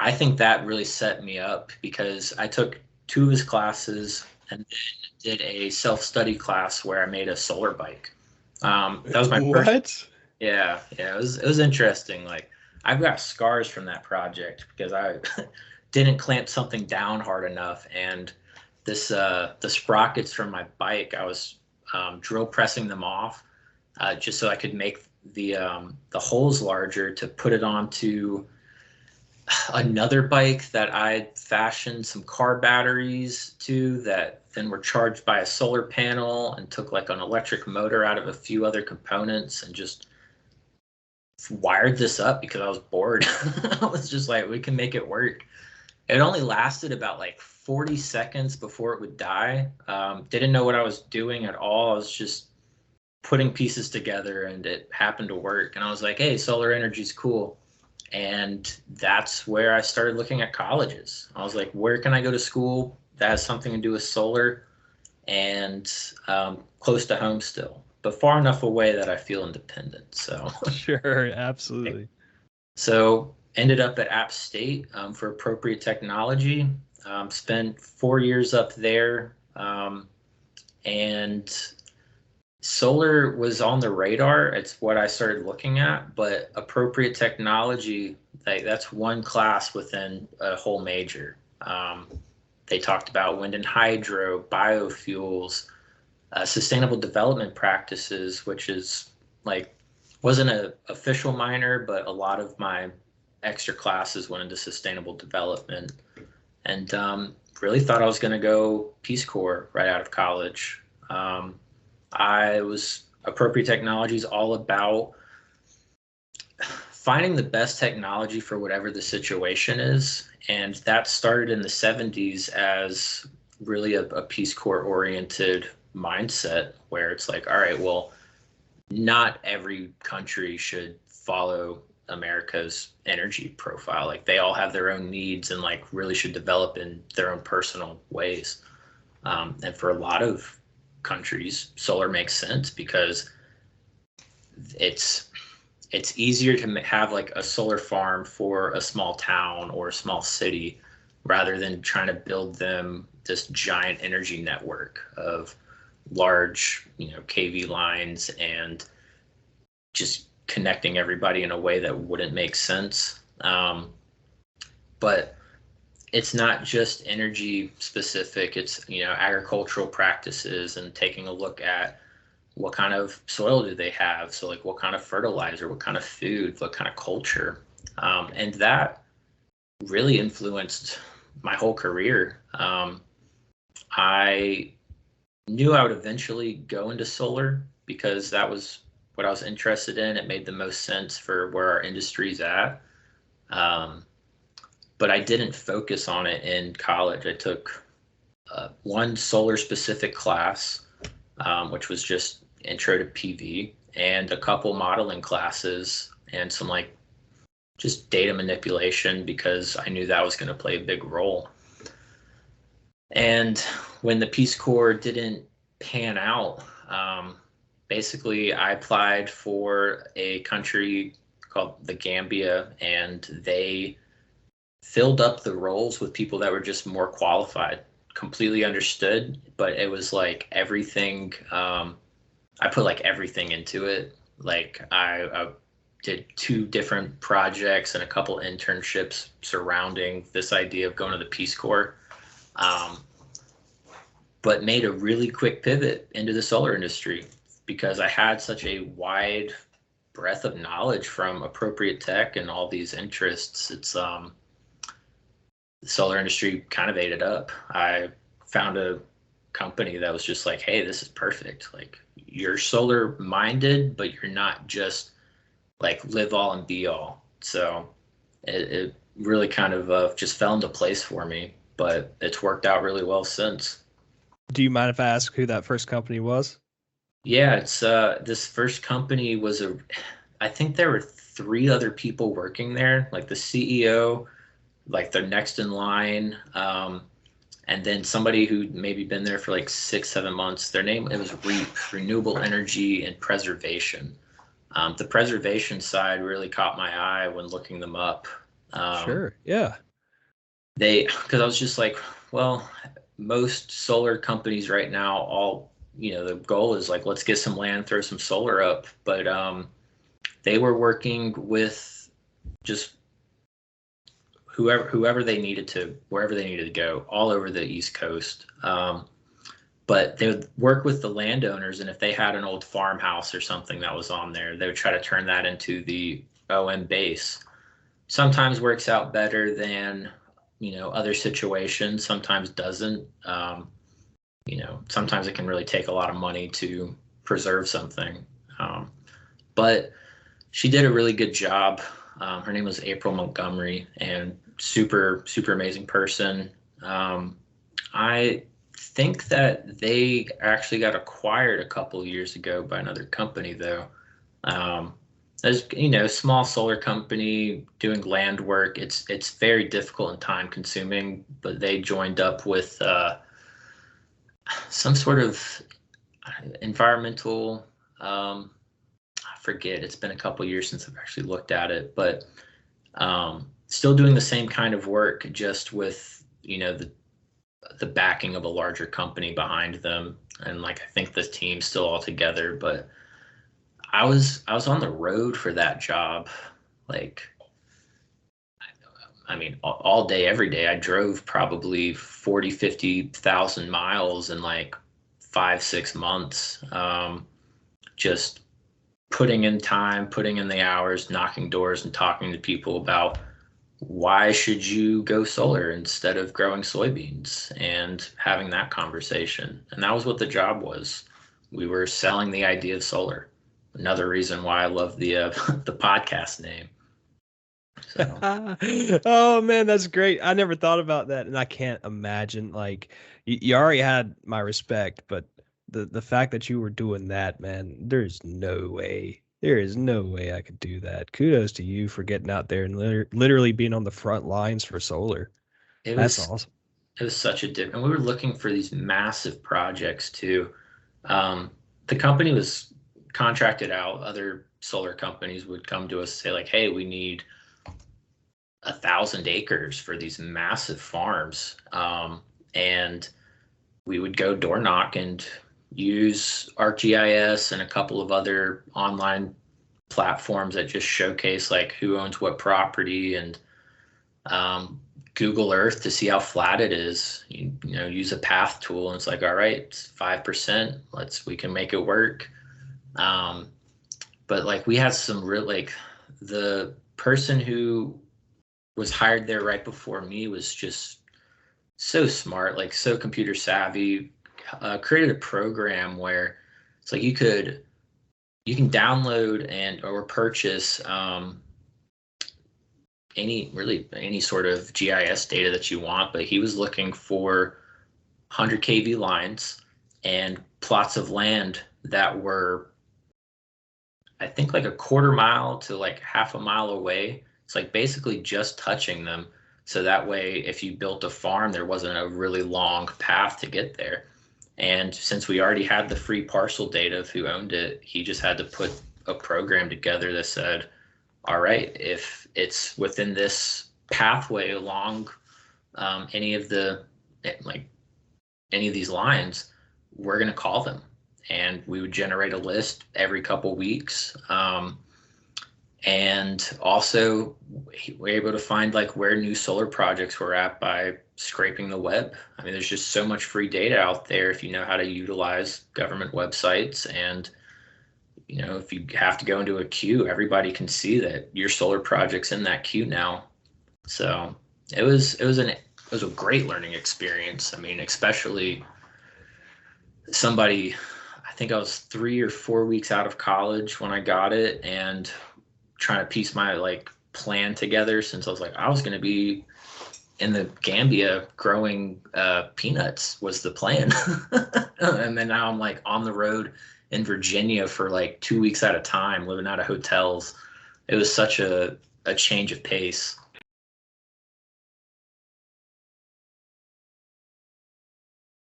I think that really set me up because I took two of his classes and then did a self-study class where I made a solar bike. That was my first. What? Yeah, it was interesting. Like I've got scars from that project because I didn't clamp something down hard enough, and the sprockets from my bike, I was drill pressing them off just so I could make the holes larger to put it onto another bike that I fashioned some car batteries to that then were charged by a solar panel, and took like an electric motor out of a few other components and just wired this up because I was bored. I was just like, we can make it work. It only lasted about like 40 seconds before it would die. Didn't know what I was doing at all. I was just putting pieces together and it happened to work. And I was like, hey, solar energy's cool. And that's where I started looking at colleges. I was like, where can I go to school that has something to do with solar and close to home still, but far enough away that I feel independent. So Sure, absolutely. So ended up at App State for appropriate technology. Spent 4 years up there, and solar was on the radar. It's what I started looking at, but appropriate technology, that's one class within a whole major. They talked about wind and hydro, biofuels, sustainable development practices, which is like, wasn't an official minor, but a lot of my extra classes went into sustainable development, and really thought I was going to go Peace Corps right out of college. Appropriate technology is all about finding the best technology for whatever the situation is. And that started in the 70s as really a Peace Corps oriented mindset where it's like, all right, well, not every country should follow America's energy profile. Like they all have their own needs and like really should develop in their own personal ways. And for a lot of countries, solar makes sense because it's easier to have like a solar farm for a small town or a small city rather than trying to build them this giant energy network of large, KV lines and just connecting everybody in a way that wouldn't make sense. But it's not just energy specific. It's, agricultural practices and taking a look at what kind of soil do they have. So like what kind of fertilizer, what kind of food, what kind of culture. And that really influenced my whole career. I knew I would eventually go into solar because that was what I was interested in. It made the most sense for where our industry's at. But I didn't focus on it in college. I took one solar specific class, which was just intro to PV, and a couple modeling classes and some like just data manipulation because I knew that was going to play a big role. And when the Peace Corps didn't pan out, basically I applied for a country called the Gambia, and they filled up the roles with people that were just more qualified, completely understood, but it was like everything, I put like everything into it. Like I did 2 different projects and a couple internships surrounding this idea of going to the Peace Corps, but made a really quick pivot into the solar industry because I had such a wide breadth of knowledge from appropriate tech and all these interests. It's the solar industry kind of ate it up. I found a company that was just like, hey, this is perfect. Like you're solar minded, but you're not just like live all and be all. So it really kind of just fell into place for me, but it's worked out really well since. Do you mind if I ask who that first company was? Yeah, it's this first company was I think there were 3 other people working there, like the CEO, like the next in line, and then somebody who maybe been there for like 6-7 months. Their name, it was REAP, Renewable Energy and Preservation. The preservation side really caught my eye when looking them up. Sure, yeah. because I was just like, well, most solar companies right now, the goal is like, let's get some land, throw some solar up. But they were working with just whoever they needed to, wherever they needed to go, all over the East Coast. But they would work with the landowners, and if they had an old farmhouse or something that was on there, they would try to turn that into the OM base. Sometimes works out better than, other situations. Sometimes doesn't. Sometimes it can really take a lot of money to preserve something. But she did a really good job. Her name was April Montgomery, and super, super amazing person. I think that they actually got acquired a couple of years ago by another company, though. There's, small solar company doing land work. It's very difficult and time consuming, but they joined up with some sort of environmental, I forget, it's been a couple of years since I've actually looked at it, but still doing the same kind of work, just with, the backing of a larger company behind them. And like, I think the team's still all together, but I was on the road for that job. Like, I mean, all day, every day. I drove probably 40, 50,000 miles in like 5-6 months. Just putting in time, putting in the hours, knocking doors and talking to people about why should you go solar instead of growing soybeans, and having that conversation. And that was what the job was. We were selling the idea of solar. Another reason why I love the the podcast name. So. Oh man, that's great. I never thought about that, and I can't imagine, like, you already had my respect, but the fact that you were doing that, man, there is no way I could do that. Kudos to you for getting out there and literally being on the front lines for solar. That's awesome. It was such a different. And we were looking for these massive projects too. The company was contracted out. Other solar companies would come to us and say like, "Hey, we need 1,000 acres for these massive farms," and we would go door knock and use ArcGIS and a couple of other online platforms that just showcase like who owns what property, and Google Earth to see how flat it is. Use a path tool, and it's like, all right, it's 5%. We can make it work. But like, we had some real, like, the person who was hired there right before me was just so smart, like so computer savvy. Created a program where it's like you can download or purchase any sort of GIS data that you want, but he was looking for 100 kV lines and plots of land that were, I think, like a quarter mile to like half a mile away. It's like basically just touching them. So that way, if you built a farm, there wasn't a really long path to get there. And since we already had the free parcel data of who owned it, he just had to put a program together that said, all right, if it's within this pathway along any of these lines, we're going to call them. And we would generate a list every couple weeks. And also, we're able to find like where new solar projects were at by scraping the web. I mean, there's just so much free data out there if you know how to utilize government websites. And if you have to go into a queue, everybody can see that your solar project's in that queue now. So it was a great learning experience. I mean, especially somebody, I think I was 3 or 4 weeks out of college when I got it, and trying to piece my like plan together, since I was like, I was going to be in the Gambia growing peanuts was the plan. And then now I'm like on the road in Virginia for like 2 weeks at a time, living out of hotels. It was such a change of pace.